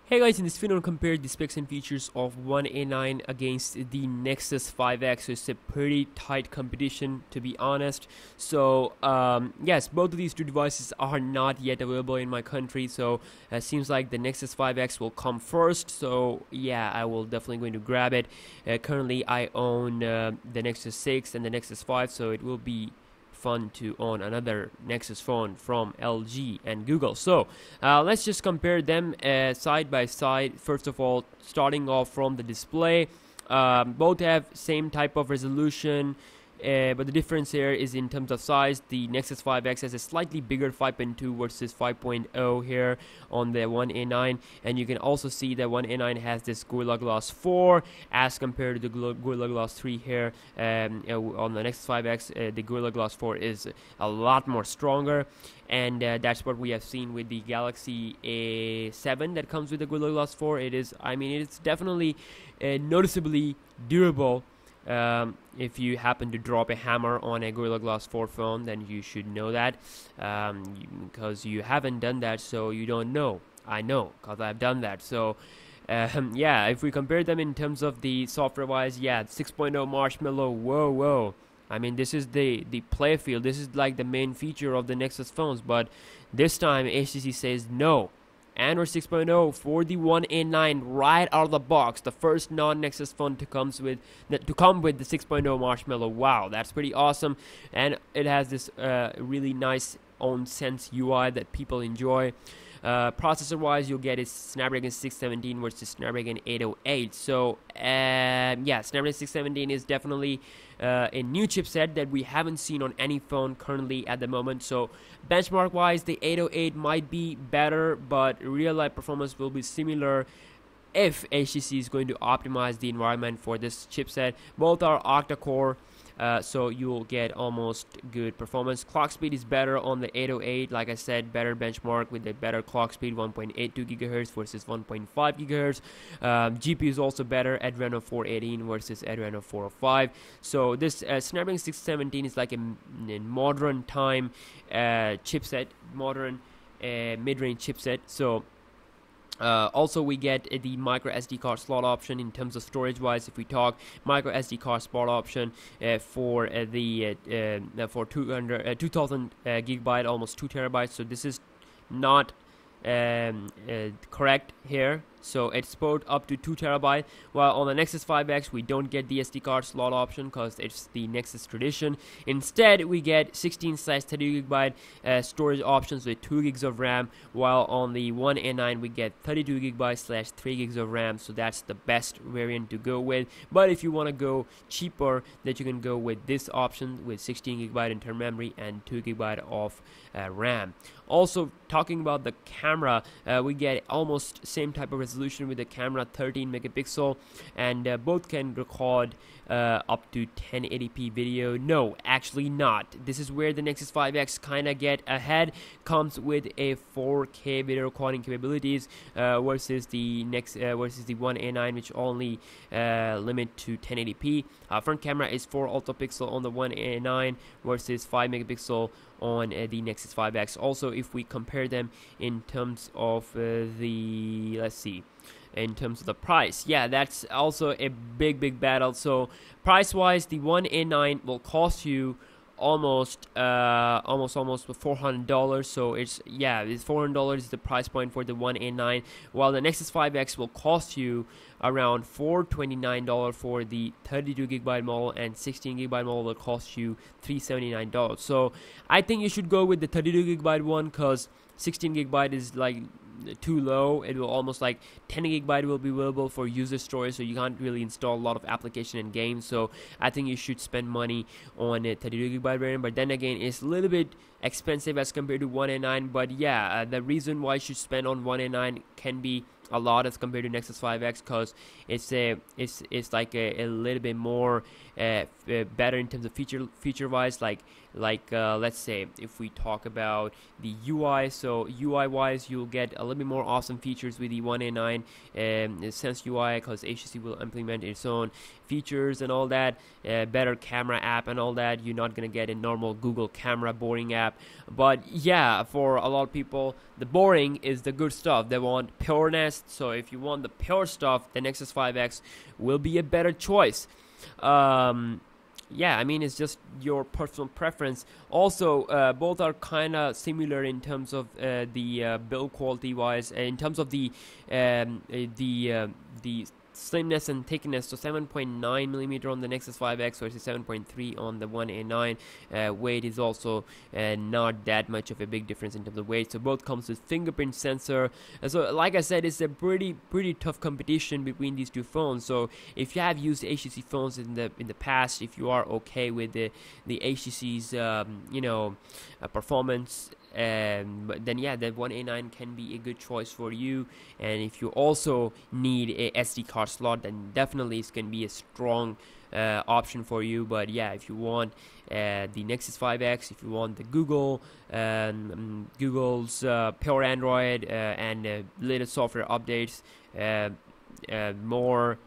Hey guys, in this video, I'll compare the specs and features of One A9 against the Nexus 5X. So it's a pretty tight competition, to be honest. So yes, both of these two devices are not yet available in my country. So it seems like the Nexus 5X will come first. So yeah, I will definitely going to grab it. Currently, I own the Nexus 6 and the Nexus 5, so it will be fun to own another Nexus phone from LG and Google. So let's just compare them side by side. First of all, starting off from the display, both have same type of resolution, but the difference here is in terms of size. The Nexus 5X has a slightly bigger 5.2 versus 5.0 here on the One A9, and you can also see that One A9 has this Gorilla Glass 4 as compared to the Gorilla Glass 3 here. On the Nexus 5X, the Gorilla Glass 4 is a lot more stronger, and that's what we have seen with the Galaxy A7 that comes with the Gorilla Glass 4. It's definitely noticeably durable. If you happen to drop a hammer on a Gorilla Glass 4 phone, then you should know that, because you haven't done that, so you don't know. I know, because I've done that. So yeah, if we compare them in terms of the software wise, yeah, 6.0 Marshmallow, whoa. I mean, this is the play field. This is like the main feature of the Nexus phones, but this time HTC says no. Android 6.0 for the One A9 right out of the box, the first non-Nexus phone to come with the 6.0 Marshmallow. Wow, that's pretty awesome, and it has this really nice own sense UI that people enjoy. Processor-wise, you'll get a Snapdragon 617 versus Snapdragon 808. So yeah, Snapdragon 617 is definitely a new chipset that we haven't seen on any phone currently at the moment. So benchmark-wise, the 808 might be better, but real-life performance will be similar if HTC is going to optimize the environment for this chipset. Both are octa-core, so you'll get almost good performance. Clock speed is better on the 808. Like I said, better benchmark with a better clock speed, 1.82 gigahertz versus 1.5 gigahertz. GPU is also better, Adreno 418 versus Adreno 405. So this Snapdragon 617 is like a modern time chipset, modern mid-range chipset. So also we get the micro SD card slot option. In terms of storage wise, if we talk micro SD card slot option for 2000 gigabyte, almost 2 terabytes. So this is not correct here, so it's support up to 2 terabyte, while on the Nexus 5X we don't get the SD card slot option because it's the Nexus tradition. Instead we get 16/30 gigabyte storage options with 2 gigs of RAM, while on the One A9 we get 32 gigabytes / 3 gigs of RAM. So that's the best variant to go with, but if you want to go cheaper, that you can go with this option with 16 gigabyte internal memory and 2 gigabyte of RAM. Also, talking about the camera, we get almost same type of resolution with the camera, 13 megapixel, and both can record up to 1080p video. No, actually not. This is where the Nexus 5X kind of get ahead. Comes with a 4K video recording capabilities versus the One A9, which only limit to 1080p. Front camera is 4 ultra pixel on the One A9 versus 5 megapixel on the Nexus 5X. Also, if we compare them in terms of in terms of the price, yeah, that's also a big battle. So price wise, the One A9 will cost you almost $400. So it's $400 is the price point for the One A9, while the Nexus 5X will cost you around $429 for the 32 gigabyte model, and 16 gigabyte model will cost you $379. So I think you should go with the 32 gigabyte one, because 16 gigabyte is like too low. It will almost like 10 gigabyte will be available for user storage, so you can't really install a lot of application and games. So I think you should spend money on a 32 gigabyte variant, but then again, it's a little bit expensive as compared to One A9. But yeah, the reason why you should spend on One A9 can be a lot as compared to Nexus 5X, because it's like a little bit more better in terms of feature wise. Like Like let's say if we talk about the UI, so UI wise you'll get a little bit more awesome features with the 1A9 Sense UI, because HTC will implement its own features and all that, better camera app and all that. You're not gonna get a normal Google camera boring app. But yeah, for a lot of people, the boring is the good stuff. They want pureness. So if you want the pure stuff, the Nexus 5X will be a better choice. Yeah, I mean, it's just your personal preference. Also, both are kind of similar in terms of the build quality wise, in terms of the slimness and thickness. So 7.9 millimeter on the Nexus 5X versus 7.3 on the 1A9. Weight is also not that much of a big difference in terms of weight. So both comes with fingerprint sensor. So like I said, it's a pretty tough competition between these two phones. So if you have used HTC phones in the past, if you are okay with the HTC's performance, but then yeah, the 1A9 can be a good choice for you. And if you also need a SD card slot, then definitely it's going to be a strong option for you. But yeah, if you want the Nexus 5X, if you want the Google's pure Android and latest software updates more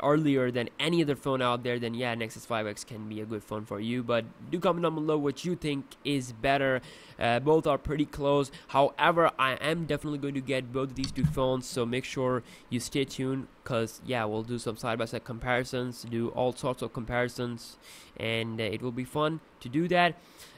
earlier than any other phone out there, then yeah, Nexus 5X can be a good phone for you. But do comment down below what you think is better. Both are pretty close. However, I am definitely going to get both of these two phones, so make sure you stay tuned, because yeah, we'll do some side-by-side comparisons, do all sorts of comparisons, and it will be fun to do that.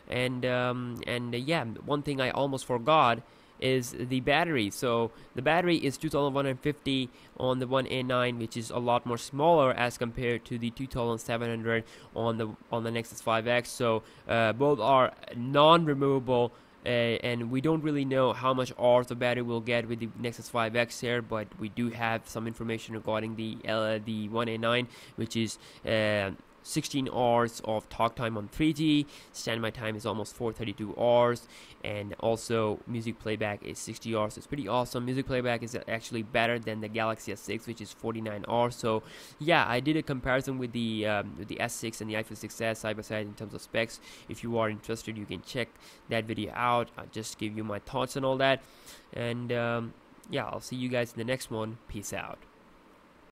And yeah, one thing I almost forgot is the battery. So the battery is 2150 on the 1A9, which is a lot more smaller as compared to the 2700 on the Nexus 5X. So both are non-removable, and we don't really know how much hours the battery will get with the Nexus 5X here, but we do have some information regarding the 1A9, which is 16 hours of talk time on 3G. Standby time is almost 432 hours, and also music playback is 60 hours. So it's pretty awesome. Music playback is actually better than the Galaxy S6, which is 49 hours. So yeah, I did a comparison with the S6 and the iPhone 6s side by side in terms of specs. If you are interested, you can check that video out. I'll just give you my thoughts and all that. And yeah, I'll see you guys in the next one. Peace out.